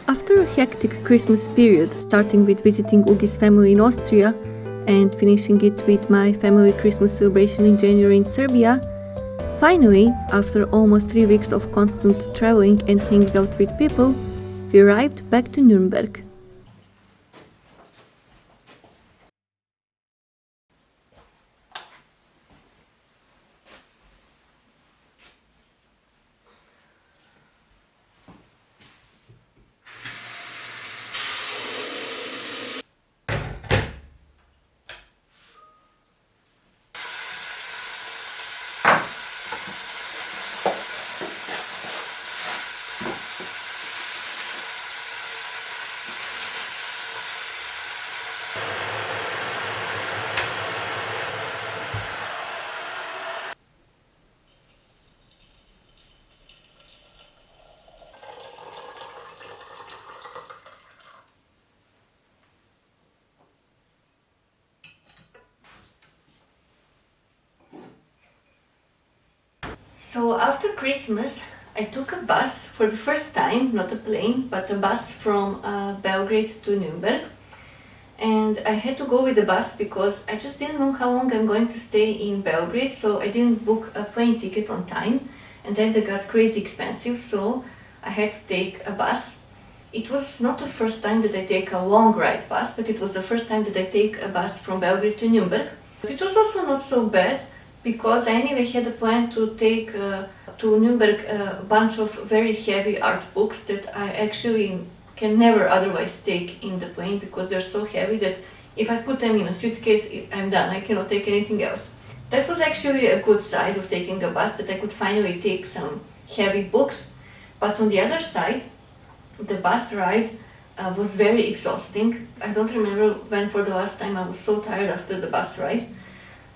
After a hectic Christmas period, starting with visiting Ugi's family in Austria and finishing it with my family Christmas celebration in January in Serbia, finally, after almost 3 weeks of constant traveling and hanging out with people, we arrived back to Nuremberg. So after Christmas, I took a bus for the first time, not a plane, but a bus from Belgrade to Nuremberg. And I had to go with the bus because I just didn't know how long I'm going to stay in Belgrade, so I didn't book a plane ticket on time, and then they got crazy expensive, so I had to take a bus. It was not the first time that I take a long ride bus, but it was the first time that I take a bus from Belgrade to Nuremberg, which was also not so bad, because I anyway had a plan to take to Nuremberg a bunch of very heavy art books that I actually can never otherwise take in the plane, because they're so heavy that if I put them in a suitcase, I'm done, I cannot take anything else. That was actually a good side of taking a bus, that I could finally take some heavy books. But on the other side, the bus ride was very exhausting. I don't remember when for the last time I was so tired after the bus ride.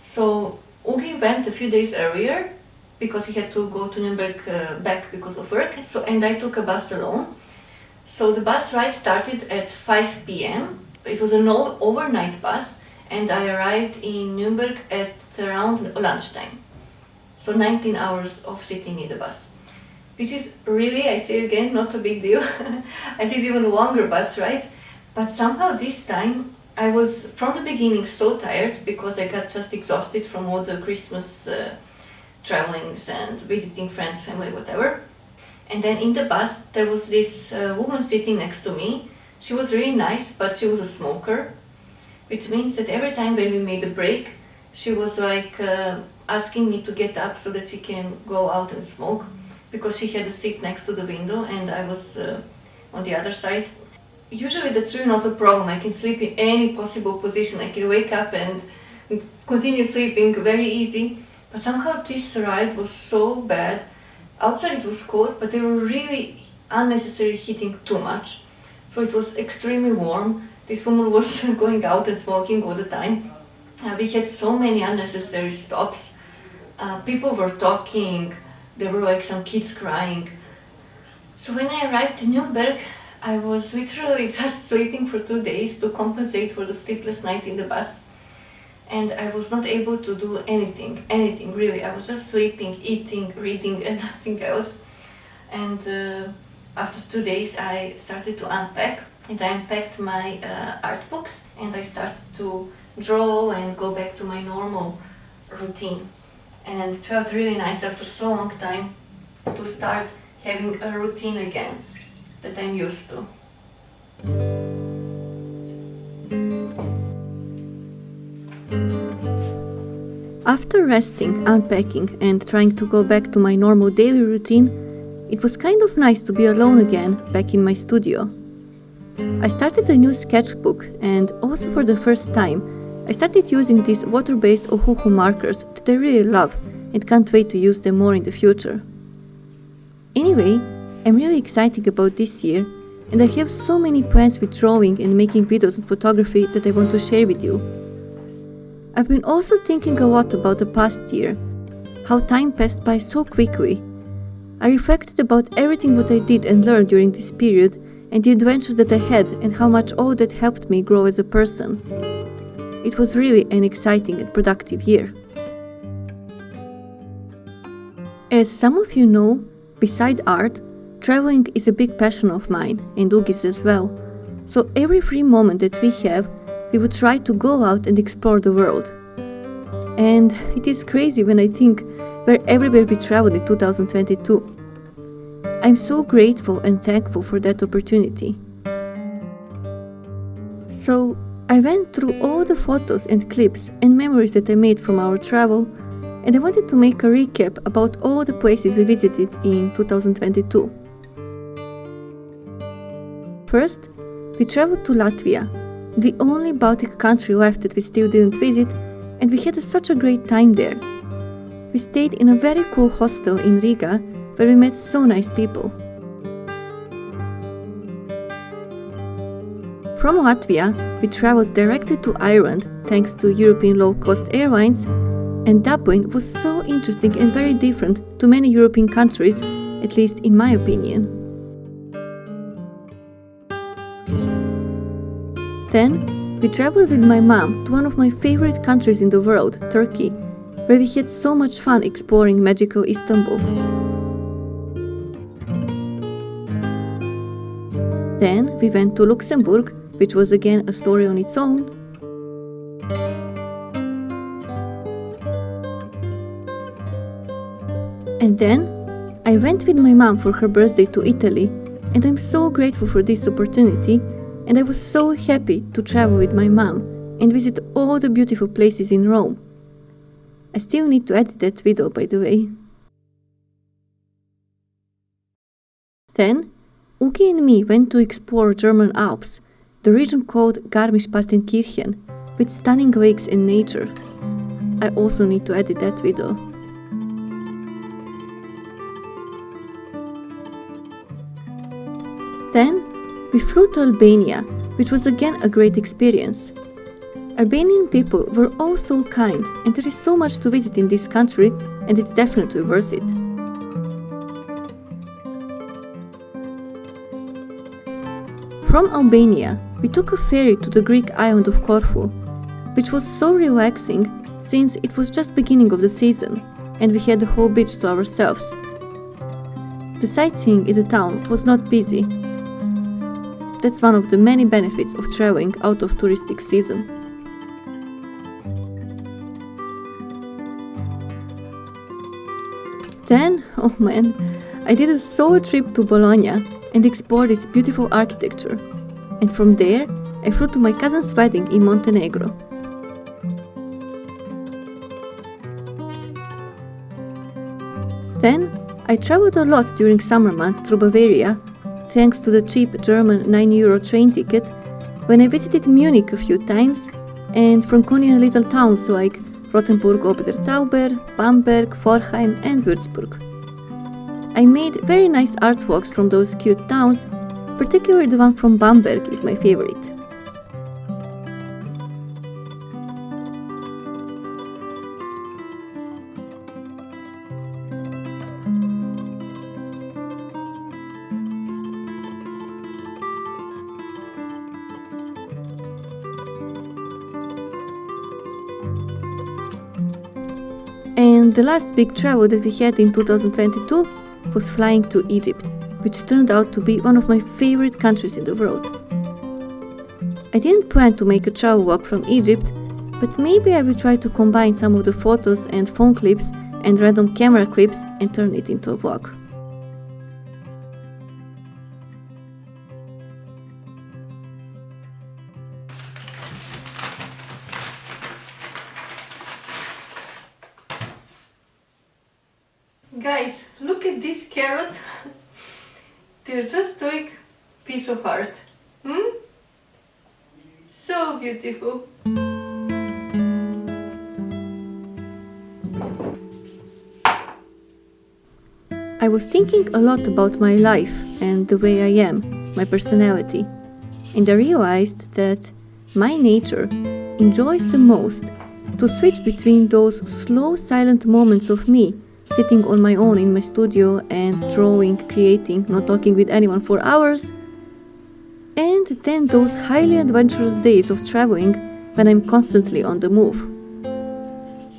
So Ugi went a few days earlier because he had to go to Nuremberg back because of work, and I took a bus alone. So the bus ride started at 5 p.m. It was an overnight bus, and I arrived in Nuremberg at around lunchtime. So 19 hours of sitting in the bus, which is really, I say again, not a big deal. I did even longer bus rides, but somehow this time I was from the beginning so tired because I got just exhausted from all the Christmas travelings and visiting friends, family, whatever. And then in the bus there was this woman sitting next to me. She was really nice, but she was a smoker, which means that every time when we made a break, she was like asking me to get up so that she can go out and smoke, because she had a seat next to the window and I was on the other side. Usually that's really not a problem. I can sleep in any possible position. I can wake up and continue sleeping very easy. But somehow this ride was so bad. Outside it was cold, but they were really unnecessarily heating too much. So it was extremely warm. This woman was going out and smoking all the time. We had so many unnecessary stops. People were talking. There were like some kids crying. So when I arrived in Nuremberg, I was literally just sleeping for 2 days to compensate for the sleepless night in the bus. And I was not able to do anything really. I was just sleeping, eating, reading and nothing else. And after 2 days I started to unpack, and I unpacked my art books, and I started to draw and go back to my normal routine. And it felt really nice after so long time to start having a routine again that I'm used to. After resting, unpacking and trying to go back to my normal daily routine, it was kind of nice to be alone again back in my studio. I started a new sketchbook, and also for the first time I started using these water-based Ohuhu markers that I really love and can't wait to use them more in the future. Anyway, I'm really excited about this year, and I have so many plans with drawing and making videos and photography that I want to share with you. I've been also thinking a lot about the past year, how time passed by so quickly. I reflected about everything what I did and learned during this period, and the adventures that I had, and how much all that helped me grow as a person. It was really an exciting and productive year. As some of you know, beside art, Traveling is a big passion of mine, and Ugi's as well. So every free moment that we have, we would try to go out and explore the world. And it is crazy when I think where everywhere we traveled in 2022. I'm so grateful and thankful for that opportunity. So I went through all the photos and clips and memories that I made from our travel, and I wanted to make a recap about all the places we visited in 2022. First, we traveled to Latvia, the only Baltic country left that we still didn't visit, and we had such a great time there. We stayed in a very cool hostel in Riga, where we met so nice people. From Latvia, we traveled directly to Ireland thanks to European low-cost airlines, and Dublin was so interesting and very different to many European countries, at least in my opinion. Then, we traveled with my mom to one of my favorite countries in the world, Turkey, where we had so much fun exploring magical Istanbul. Then, we went to Luxembourg, which was again a story on its own. And then, I went with my mom for her birthday to Italy, and I'm so grateful for this opportunity, and I was so happy to travel with my mom and visit all the beautiful places in Rome. I still need to edit that video, by the way. Then, Ugi and me went to explore German Alps, the region called Garmisch-Partenkirchen, with stunning lakes and nature. I also need to edit that video. Then, we flew to Albania, which was again a great experience. Albanian people were all so kind, and there is so much to visit in this country, and it's definitely worth it. From Albania, we took a ferry to the Greek island of Corfu, which was so relaxing since it was just beginning of the season, and we had the whole beach to ourselves. The sightseeing in the town was not busy. That's one of the many benefits of traveling out of touristic season. Then, oh man, I did a solo trip to Bologna and explored its beautiful architecture. And from there, I flew to my cousin's wedding in Montenegro. Then, I traveled a lot during summer months through Bavaria, thanks to the cheap German €9 train ticket, when I visited Munich a few times, and Franconian little towns like Rothenburg ob der Tauber, Bamberg, Forchheim and Würzburg. I made very nice artworks from those cute towns, particularly the one from Bamberg is my favorite. And the last big travel that we had in 2022 was flying to Egypt, which turned out to be one of my favorite countries in the world. I didn't plan to make a travel vlog from Egypt, but maybe I will try to combine some of the photos and phone clips and random camera clips and turn it into a vlog. Guys, look at these carrots. They're just like piece of art. So beautiful. I was thinking a lot about my life and the way I am, my personality. And I realized that my nature enjoys the most to switch between those slow, silent moments of me sitting on my own in my studio and drawing, creating, not talking with anyone for hours, and then those highly adventurous days of traveling when I'm constantly on the move.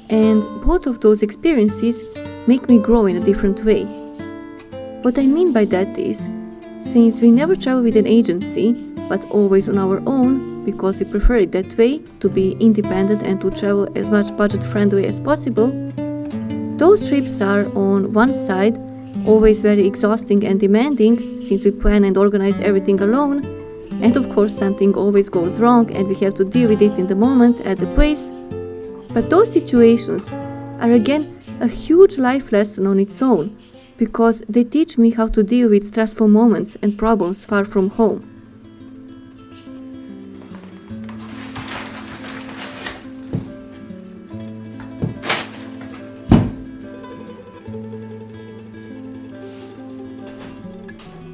And both of those experiences make me grow in a different way. What I mean by that is, since we never travel with an agency, but always on our own, because we prefer it that way, to be independent and to travel as much budget-friendly as possible, those trips are, on one side, always very exhausting and demanding, since we plan and organize everything alone, and of course something always goes wrong and we have to deal with it in the moment at the place. But those situations are again a huge life lesson on its own, because they teach me how to deal with stressful moments and problems far from home.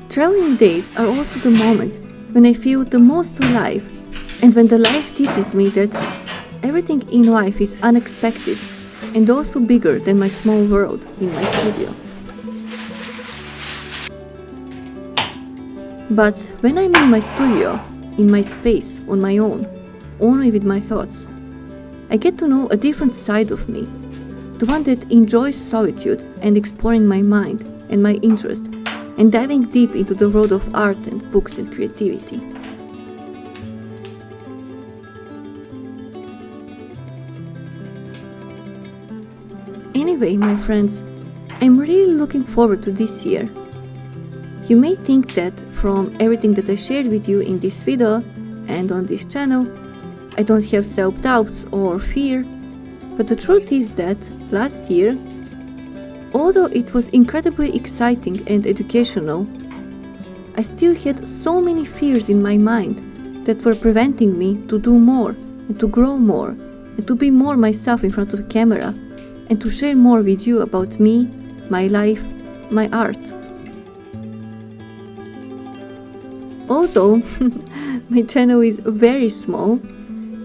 Traveling days are also the moments when I feel the most alive, and when the life teaches me that everything in life is unexpected and also bigger than my small world in my studio. But when I'm in my studio, in my space, on my own, only with my thoughts, I get to know a different side of me, the one that enjoys solitude and exploring my mind and my interest and diving deep into the world of art and books and creativity. Anyway, my friends, I'm really looking forward to this year. You may think that from everything that I shared with you in this video and on this channel, I don't have self-doubts or fear, but the truth is that last year, although it was incredibly exciting and educational, I still had so many fears in my mind that were preventing me to do more and to grow more and to be more myself in front of the camera and to share more with you about me, my life, my art. Although my channel is very small,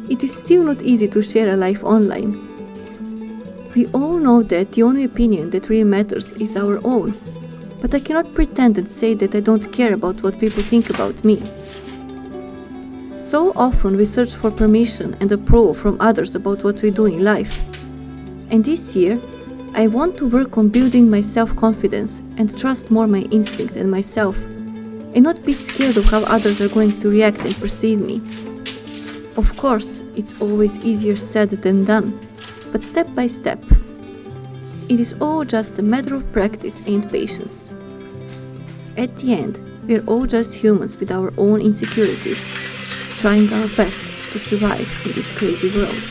it is still not easy to share a life online. We all know that the only opinion that really matters is our own, but I cannot pretend and say that I don't care about what people think about me. So often we search for permission and approval from others about what we do in life. And this year, I want to work on building my self-confidence and trust more my instinct and myself, and not be scared of how others are going to react and perceive me. Of course, it's always easier said than done, but step by step. It is all just a matter of practice and patience. At the end, we are all just humans with our own insecurities, trying our best to survive in this crazy world.